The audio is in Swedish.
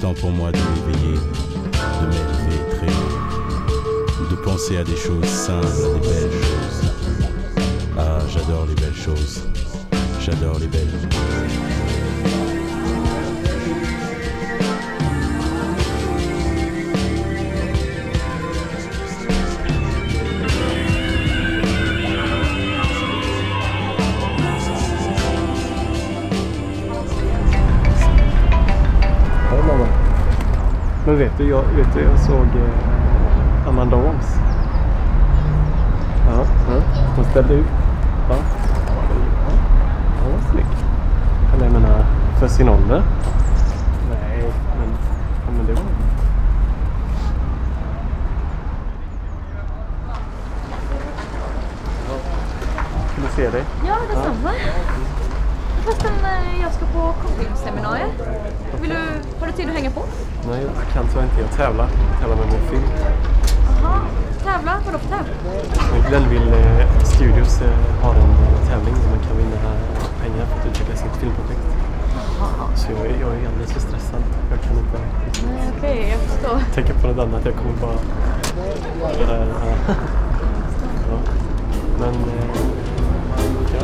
temps pour moi de m'éveiller, de m'élever très haut, de penser à des choses simples, à des belles choses. Ah, j'adore les belles choses. J'adore les belles choses. Men vet du, jag såg Amanda Holmes. Ja. Hon ställde ut. Ja. Hon var snygg. Eller jag menar, för sin ålder. Nej, men det var... Kan du se dig? Ja, detsamma. Fastän jag ska på cocktailseminarier. Har du tid att hänga på? Nej, jag kan så inte. Jag tävlar med min film. Jaha, tävla? Vadå för tävling? Glenville Studios har en tävling där man kan vinna pengar för att utveckla sitt filmprojekt. Jaha. Så jag är alldeles för stressad. Jag kan inte... Okej, jag förstår. Tänka på något annat. Jag kommer bara... Ja. Men... Ja.